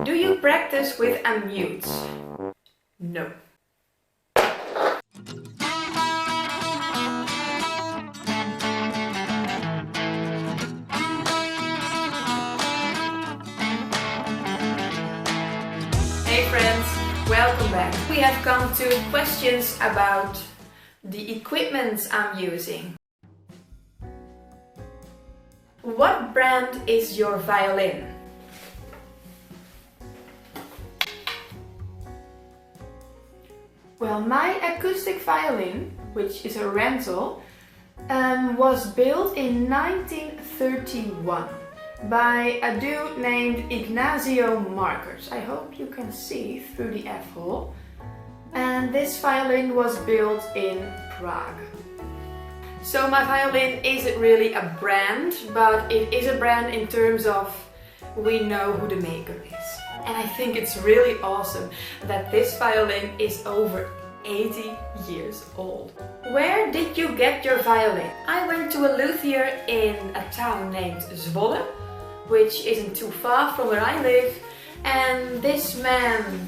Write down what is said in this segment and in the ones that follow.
Do you practice with a mute? No. Hey friends, welcome back. We have come to questions about the equipment I'm using. What brand is your violin? Well, my acoustic violin, which is a rental, was built in 1931 by a dude named Ignatio Markert. I hope you can see through the F-hole. And this violin was built in Prague. So my violin isn't really a brand, but it is a brand in terms of we know who the maker is. And I think it's really awesome that this violin is over 80 years old. Where did you get your violin? I went to a luthier in a town named Zwolle, which isn't too far from where I live, and this man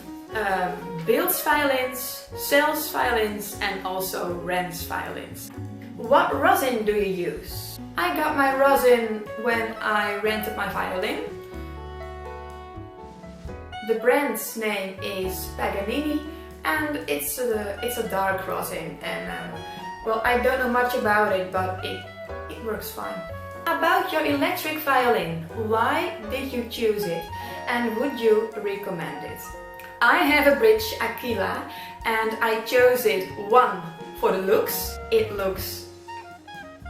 builds violins, sells violins, and also rents violins. What rosin do you use? I got my rosin when I rented my violin. The brand's name is Paganini, and it's a dark rosin, and well, I don't know much about it, but it works fine. About your electric violin, why did you choose it, and would you recommend it? I have a bridge Aquila, and I chose it, one, for the looks. It looks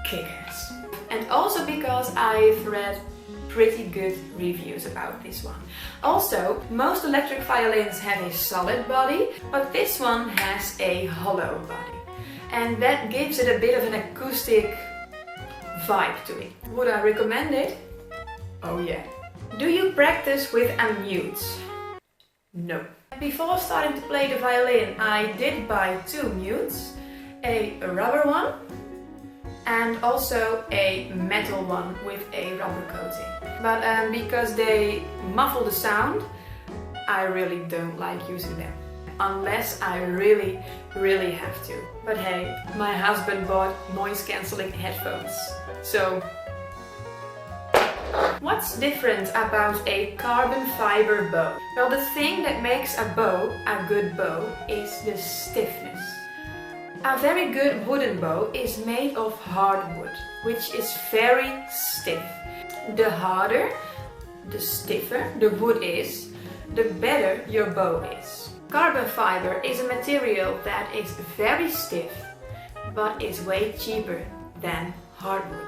kick-ass. And also because I've read pretty good reviews about this one. Also, most electric violins have a solid body, but this one has a hollow body. And that gives it a bit of an acoustic vibe to it. Would I recommend it? Oh yeah. Do you practice with a mute? No. Before starting to play the violin, I did buy two mutes, a rubber one and also a metal one with a rubber coating. But because they muffle the sound, I really don't like using them. Unless I really have to. But hey, my husband bought noise cancelling headphones. So, what's different about a carbon fiber bow? Well, the thing that makes a bow a good bow is the stiffness. A very good wooden bow is made of hardwood, which is very stiff. The harder, the stiffer the wood is, the better your bow is. Carbon fiber is a material that is very stiff, but is way cheaper than hardwood.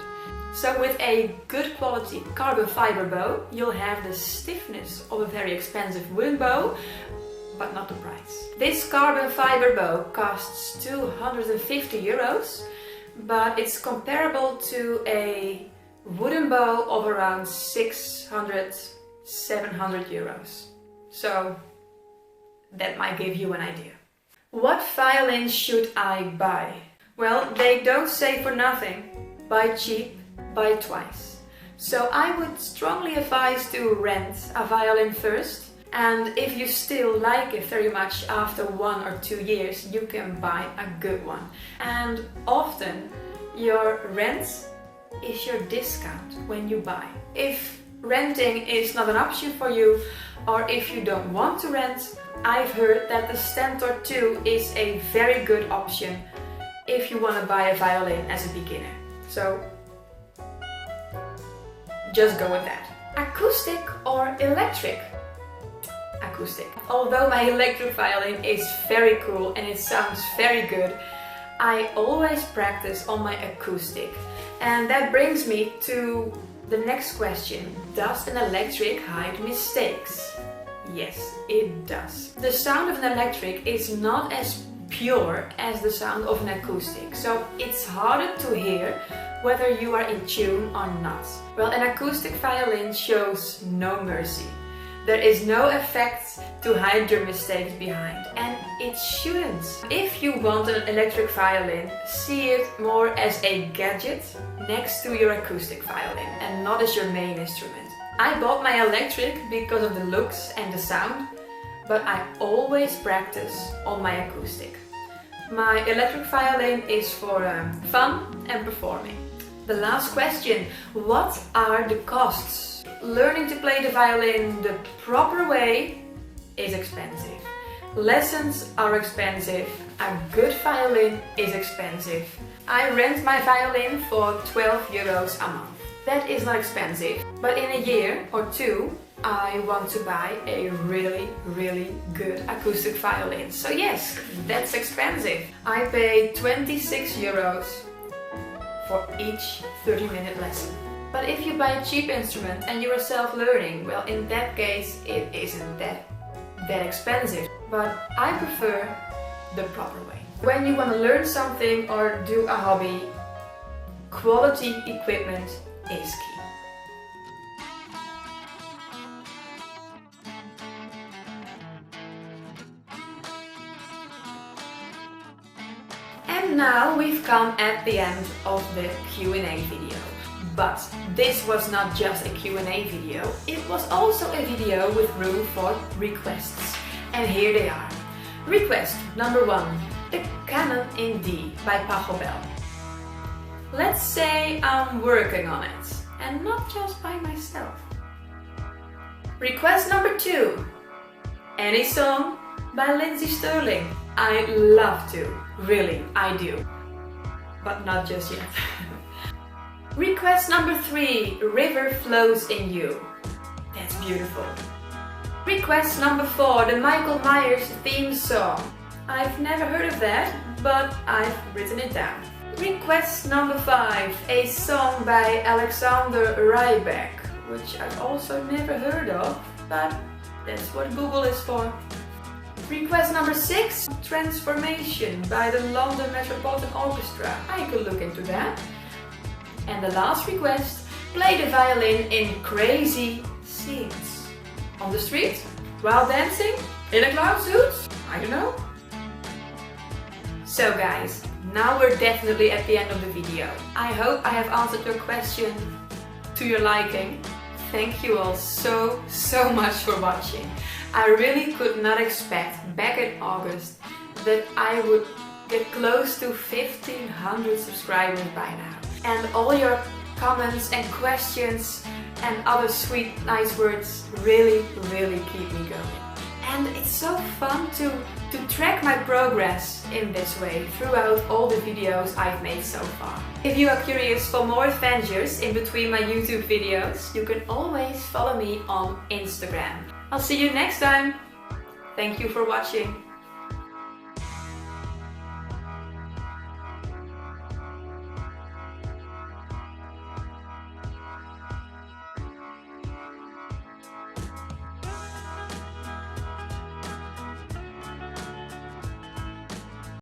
So with a good quality carbon fiber bow, you'll have the stiffness of a very expensive wooden bow, but not the price. This carbon fiber bow costs 250 euros, but it's comparable to a wooden bow of around 600, 700 euros. So that might give you an idea. What violin should I buy? Well, they don't say for nothing, buy cheap, buy twice. So I would strongly advise to rent a violin first, and if you still like it very much after 1 or 2 years, you can buy a good one. And often your rent is your discount when you buy. If renting is not an option for you, or if you don't want to rent, I've heard that the Stentor 2 is a very good option if you want to buy a violin as a beginner. So just go with that. Acoustic or electric? Acoustic. Although my electric violin is very cool and it sounds very good, I always practice on my acoustic. And that brings me to the next question. Does an electric hide mistakes? Yes, it does. The sound of an electric is not as pure as the sound of an acoustic, so it's harder to hear whether you are in tune or not. Well, an acoustic violin shows no mercy. There is no effect to hide your mistakes behind, and it shouldn't. If you want an electric violin, see it more as a gadget next to your acoustic violin and not as your main instrument. I bought my electric because of the looks and the sound, but I always practice on my acoustic. My electric violin is for fun and performing. The last question, what are the costs? Learning to play the violin the proper way is expensive. Lessons are expensive. A good violin is expensive. I rent my violin for 12 euros a month. That is not expensive, but in a year or two I want to buy a really good acoustic violin. So yes, that's expensive. I pay 26 euros for each 30-minute lesson. But if you buy a cheap instrument and you are self-learning, well, in that case it isn't that expensive. But I prefer the proper way. When you want to learn something or do a hobby, quality equipment is key. And now we've come at the end of the Q&A video. But this was not just a Q&A video, it was also a video with room for requests. And here they are. Request number 1, the Canon in D by Pachelbel. Let's say I'm working on it, and not just by myself. Request number 2, any song by Lindsey Stirling. I love to, really, I do, but not just yet. Request number 3, River Flows in You. That's beautiful. Request number 4, the Michael Myers theme song. I've never heard of that, but I've written it down. Request number 5, a song by Alexander Rybak, which I've also never heard of, but that's what Google is for. Request number 6, Transformation by the London Metropolitan Orchestra. I could look into that. And the last request, play the violin in crazy scenes. On the street? While dancing? In a clown suit? I don't know. So guys, now we're definitely at the end of the video. I hope I have answered your question to your liking. Thank you all so much for watching. I really could not expect back in August that I would get close to 1,500 subscribers by now. And all your comments and questions and other sweet, nice words really keep me going. And it's so fun to track my progress in this way throughout all the videos I've made so far. If you are curious for more adventures in between my YouTube videos, you can always follow me on Instagram. I'll see you next time. Thank you for watching.